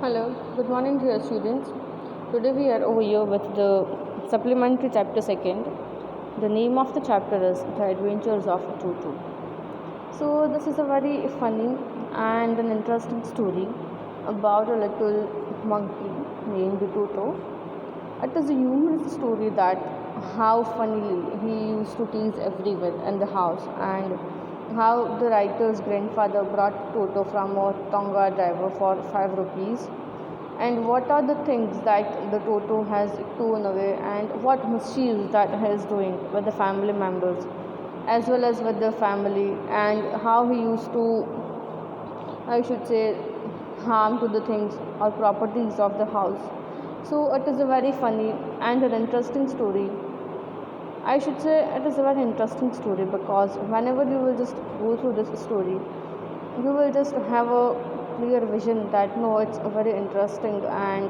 Hello, good morning dear students. Today we are over here with the supplementary chapter second. The name of the chapter is The Adventures of Toto. So this is a very funny and an interesting story about a little monkey named Toto. It is a humorous story that how funnily he used to tease everyone in the house and how the writer's grandfather brought Toto from a Tonga driver for 5 rupees and what are the things that the Toto has torn away and what mischief that he is doing with the family members as well as with the family and how he used to, I should say, harm to the things or properties of the house. So it is a very funny and an interesting story. I should say it is a very interesting story because whenever you will just go through this story, you will just have a clear vision that no, it's very interesting and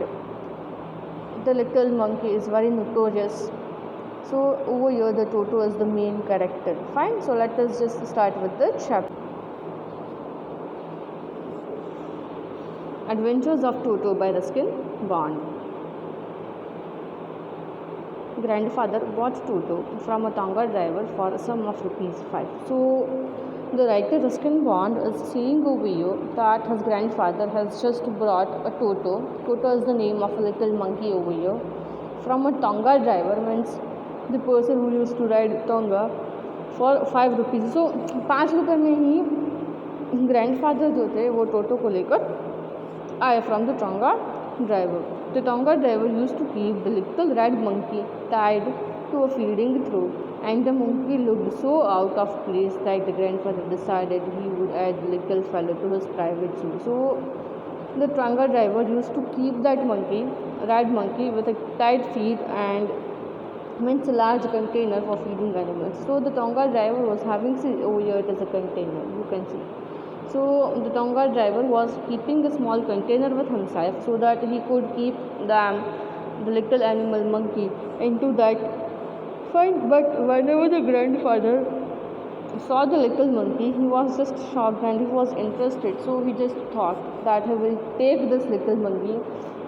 the little monkey is very notorious. So over here, the Toto is the main character. Fine. So let us just start with the chapter. Adventures of Toto by Ruskin Bond. Grandfather bought Toto from a Tonga driver for a sum of rupees 5. So the writer Ruskin Bond is seeing over here that his grandfather has just brought a Toto. Toto is the name of a little monkey over here from a Tonga driver, means the person who used to ride Tonga, for 5 rupees. So 5 रुपये में ही grandfather जो थे वो टोटो को लेकर आए from the tonga driver. The Tonga driver used to keep the little red monkey tied to a feeding trough, and the monkey looked so out of place that the grandfather decided he would add the little fellow to his private zoo. So the Tonga driver used to keep that monkey, red monkey, with a tight feed and means a large container for feeding animals. So the Tonga driver was having, see over here it is a container, you can see. So the Tonga driver was keeping a small container with himself so that he could keep the little animal monkey into that. Fine, but whenever the grandfather saw the little monkey, he was just shocked and he was interested. So he just thought that he will take this little monkey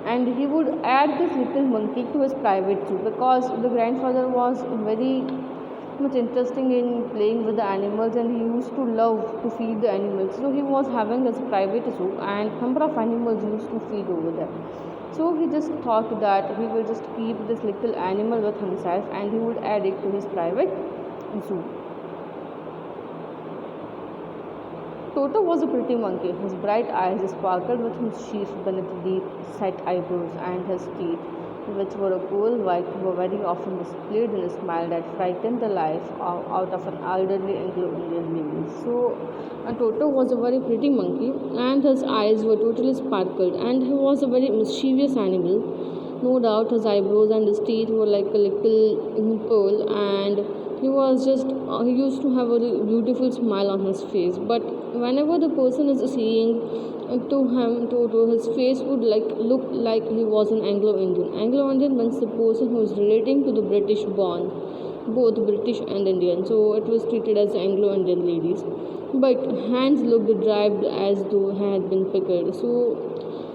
and he would add this little monkey to his private zoo because the grandfather was very much interesting in playing with the animals and he used to love to feed the animals. So he was having his private zoo and number of animals used to feed over there. So he just thought that he will just keep this little animal with himself and he would add it to his private zoo. Toto was a pretty monkey. His bright eyes sparkled with mischief beneath deep set eyebrows, and his teeth, which were a coal white, were very often displayed in a smile that frightened the life out of an elderly Anglo-Indian lady. So, Toto was a very pretty monkey, and his eyes were totally sparkled, and he was a very mischievous animal. No doubt, his eyebrows and his teeth were like a little pearl, and he used to have a beautiful smile on his face. But whenever the person is seeing to his face would like look like he was an Anglo-Indian. Anglo-Indian means the person who is relating to the British born, both British and Indian. So it was treated as Anglo-Indian ladies. But hands looked dried as though had been pickled. So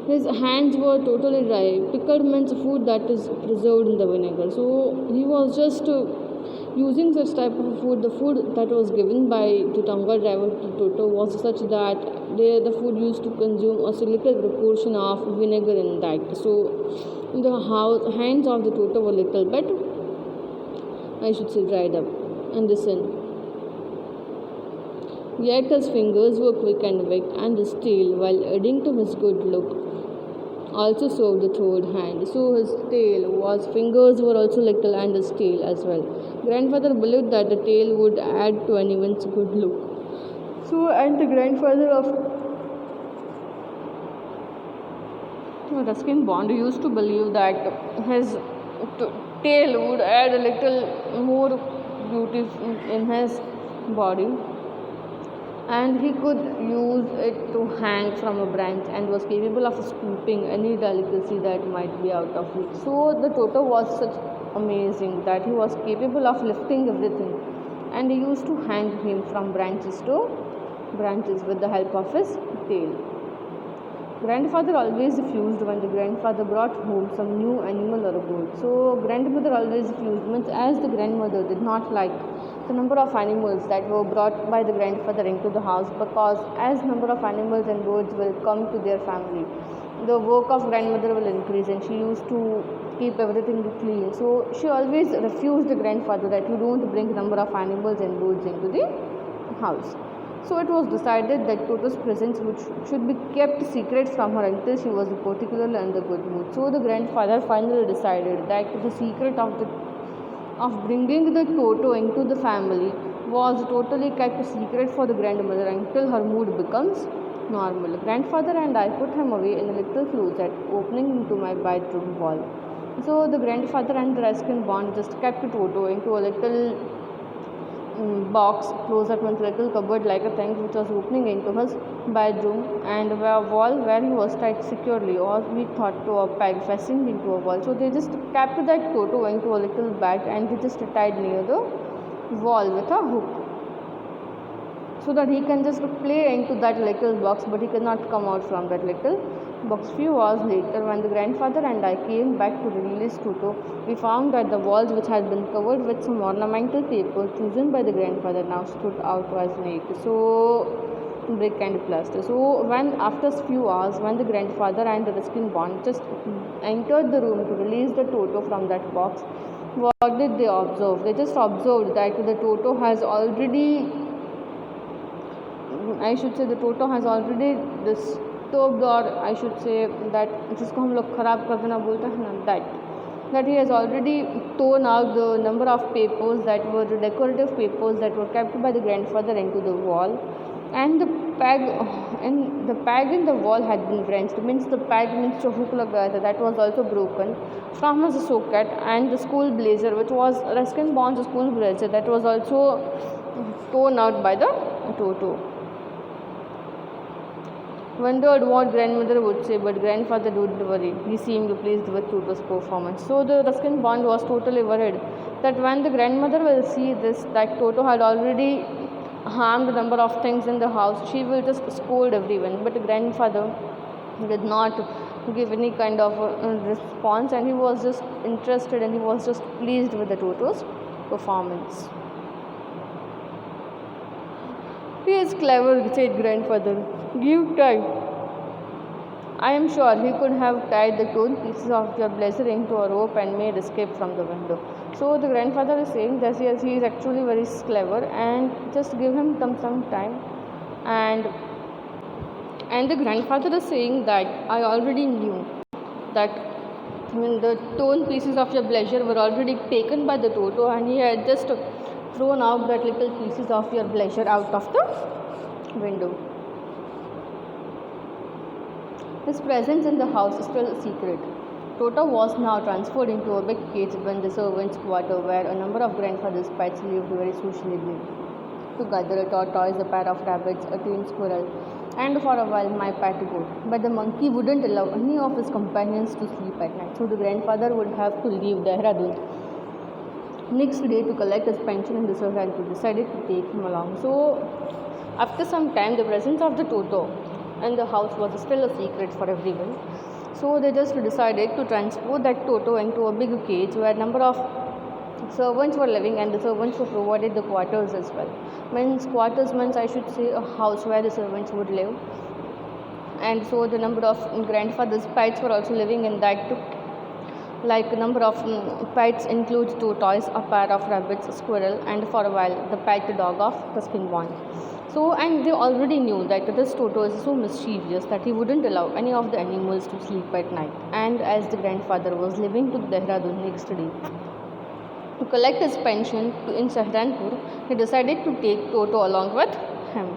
his hands were totally dry. Pickled means food that is preserved in the vinegar. So he was just using such type of food. The food that was given by the Tonga driver to Toto was such that the food used to consume a little proportion of vinegar in that. So the hands of the Toto were little bit, I should say, dried up in the sun. Yet his fingers were quick and weak, and his tail, while adding to his good look, also served the third hand. So his fingers were also little and his tail as well. Grandfather believed that the tail would add to anyone's good look. So, and the grandfather of Ruskin Bond used to believe that his tail would add a little more beauty in his body and he could use it to hang from a branch and was capable of scooping any delicacy that might be out of reach. So the Toto was such amazing that he was capable of lifting everything and he used to hang him from branches to branches with the help of his tail. Grandfather always refused when the grandfather brought home some new animal or a bird. So grandmother always refused, means as the grandmother did not like the number of animals that were brought by the grandfather into the house, because as number of animals and birds will come to their family, the work of grandmother will increase, and she used to keep everything clean. So she always refused the grandfather that you don't bring number of animals and birds into the house. So it was decided that Toto's presence should be kept secret from her until she was particularly in the good mood. So the grandfather finally decided that the secret of bringing the Toto into the family was totally kept secret for the grandmother until her mood becomes normal. Grandfather and I put him away in a little closet opening into my bedroom wall. So the grandfather and the Ruskin Bond just kept Toto into a little box closet with little cupboard like a thing which was opening into his bedroom, and a wall where he was tied securely, or we thought to a peg fastened into a wall. So they just kept that Toto into a little bag and they just tied near the wall with a hook, so that he can just play into that little box, but he cannot come out from that little box. Few hours later, when the grandfather and I came back to release Toto, we found that the walls, which had been covered with some ornamental paper chosen by the grandfather, now stood out as naked. So brick and plaster. So when after few hours, when the grandfather and the Ruskin Bond just entered the room to release the Toto from that box, what did they observe? They just observed that the Toto has already, I should say, the Toto has already disturbed, or I should say that जिसको हम लोग खराब कर देना बोलते हैं ना, that he has already torn out the number of papers that were the decorative papers that were kept by the grandfather into the wall, and the peg in the wall had been wrenched, means the peg means जो hook लगा था, that was also broken from his socket, and the school blazer, which was Ruskin Bond's school blazer, that was also torn out by the Toto. Wondered what grandmother would say, but grandfather didn't worry. He seemed pleased with Toto's performance. So the Ruskin Bond was totally worried that when the grandmother will see this, that Toto had already harmed a number of things in the house, she will just scold everyone. But the grandfather did not give any kind of response, and he was just interested and he was just pleased with the Toto's performance. He is clever, said grandfather. Give time. I am sure he could have tied the torn pieces of your blazer into a rope and made escape from the window. So the grandfather is saying that yes, he is actually very clever, and just give him some time. And the grandfather is saying that I already knew that when the torn pieces of your blazer were already taken by the Toto, and he had just thrown out that little pieces of your blazer out of the window. His presence in the house is still a secret. Toto was now transferred into a big cage in the servants' quarter, where a number of grandfather's pets lived very sociably together: a tortoise, a pair of rabbits, a tame squirrel, and for a while my pet goat. But the monkey wouldn't allow any of his companions to sleep at night, so the grandfather would have to leave Dehradun next day to collect his pension, and the servant decided to take him along. So after some time, the presence of the Toto in the house was still a secret for everyone. So they just decided to transport that Toto into a big cage where a number of servants were living, and the servants were provided the quarters as well. Quarters means, I should say, a house where the servants would live. And so the number of grandfather's pets were also living in that too. Like a number of pets includes two toys, a pair of rabbits, a squirrel, and for a while the pet dog of Ruskin Bond. So, and they already knew that this Toto is so mischievous that he wouldn't allow any of the animals to sleep at night. And as the grandfather was leaving to Dehradun next day to collect his pension in Saharanpur, he decided to take Toto along with him,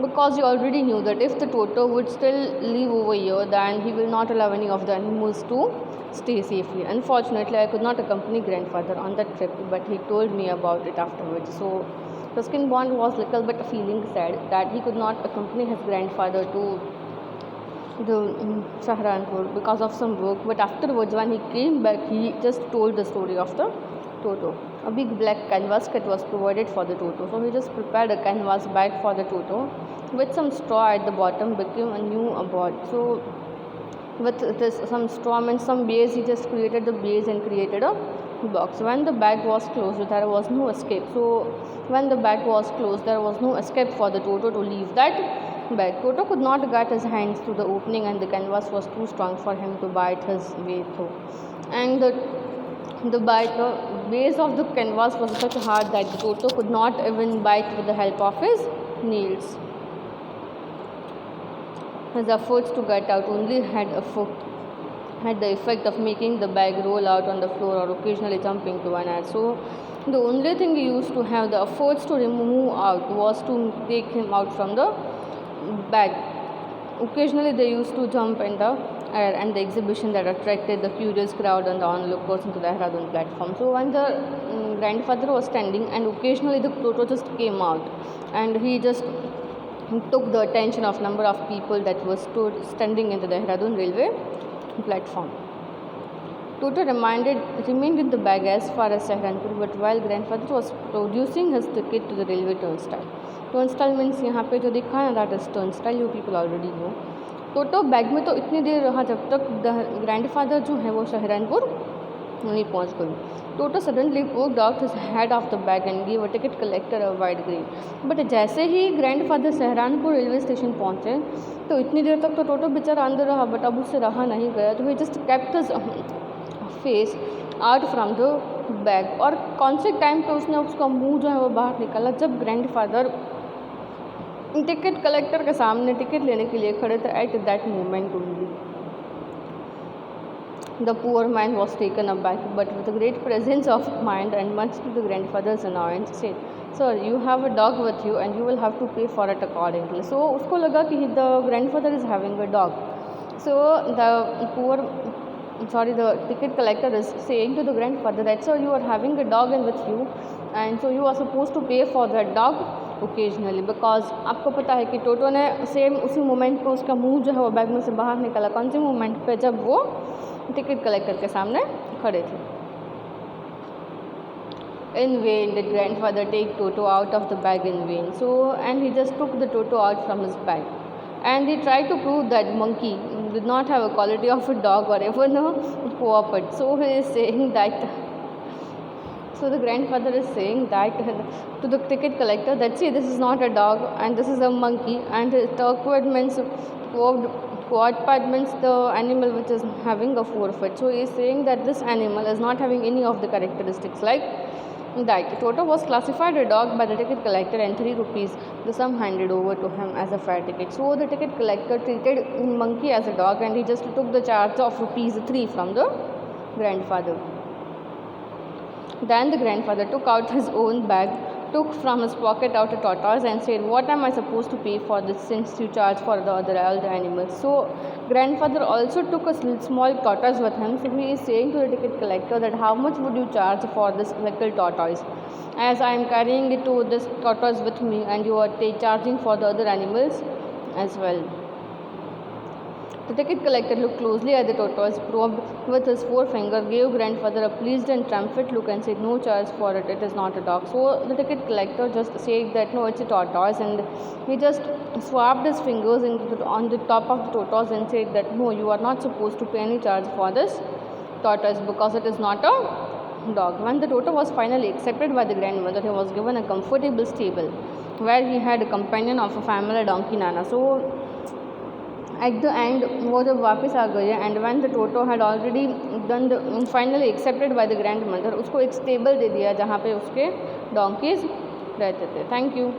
because he already knew that if the Toto would still live over here, then he will not allow any of the animals to stay safely. Unfortunately, I could not accompany grandfather on that trip, but he told me about it afterwards. So Ruskin Bond was little bit feeling sad that he could not accompany his grandfather to the Saharanpur because of some work. But afterwards, when he came back, he just told the story of the Toto. a big black canvas kit was provided for the Toto. So he just prepared a canvas bag for the Toto with some straw at the bottom, became a new board. So with this some straw and some base, he just created the base and created a box. When the bag was closed, there was no escape. So when the bag was closed, there was no escape for the Toto to leave that bag. Toto could not get his hands to the opening, and the canvas was too strong for him to bite his way through. And the base of the canvas was such hard that the Toto could not even bite with the help of his nails. His efforts to get out only had the effect of making the bag roll out on the floor or occasionally jumping to an edge. So the only thing he used to have the efforts to remove out was to take him out from the bag. Occasionally they used to jump in the air, and the exhibition that attracted the curious crowd and the onlookers into the Dehradun platform. So when the grandfather was standing, and occasionally the Toto just came out, and he just took the attention of number of people that was standing in the Dehradun railway platform. Toto remained in the bag as far as Saharanpur, but while grandfather was producing his ticket to the railway turnstile. Turnstile means यहाँ पे जो दिखा है that is turnstile, you people already know. Toto bag में तो इतनी देर रहा जब तक ग्रैंडफादर जो है वो सहारनपुर नहीं पहुँच गई. टोटो suddenly poked out his head off the bag and gave a ticket collector a wide grin. But जैसे ही ग्रैंडफादर सहारनपुर रेलवे स्टेशन पहुँचे तो इतनी देर तक तो टोटो बेचारा अंदर रहा, बट अब उससे रहा नहीं गया, तो he just kept his face out from the bag. और कौन से टाइम पे उसने उसका मुंह जो है वो बाहर निकाला, जब ग्रैंडफादर टिकट कलेक्टर के सामने टिकट लेने के लिए खड़े थे. At that moment only the poor man was taken aback, but with great presence of mind and much to the grandfather's annoyance said, sir you have a dog with you and you will have to pay for it accordingly. So उसको लगा कि the grandfather is having a dog. So the ticket collector is saying to the grandfather that, sir, you are having a dog in with you, and so you are supposed to pay for that dog occasionally, because आपको पता है कि टोटो ने same उसी moment पे उसका मुंह जो है वो बैग में से बाहर निकला. कौन से मोमेंट पे, जब वो टिकट कलेक्टर के सामने खड़े थे. In vain did grandfather take Toto out of the bag in vain. So, and he just took the Toto out from his bag, and he tried to prove that monkey did not have a quality of a dog or even a puppet. So he is saying that. So the grandfather is saying that to the ticket collector that, see, this is not a dog and this is a monkey, and quad means quadruped means the animal which is having a 4 foot. So he is saying that this animal is not having any of the characteristics like that. Toto was classified a dog by the ticket collector, and 3 rupees the sum handed over to him as a fare ticket. So the ticket collector treated monkey as a dog, and he just took the charge of ₹3 from the grandfather. Then the grandfather took out his own bag, took from his pocket out a tortoise, and said, what am I supposed to pay for this, since you charge for all the animals? So grandfather also took a small tortoise with him. So he is saying to the ticket collector that, how much would you charge for this little tortoise, as I am carrying it to this tortoise with me, and you are charging for the other animals as well. The ticket collector looked closely at the tortoise, probed with his forefinger, gave grandfather a pleased and triumphant look, and said, no charge for it, it is not a dog. So the ticket collector just said that, no, it's a tortoise, and he just swapped his fingers on the top of the tortoise and said that, no, you are not supposed to pay any charge for this tortoise, because it is not a dog. When the Toto was finally accepted by the grandmother, he was given a comfortable stable where he had a companion of a family donkey Nana. So at the end वो जब वापस आ गए, and when the Toto had already done finally accepted by the grandmother, उसको एक stable दे दिया जहाँ पे उसके donkeys रहते थे. Thank you.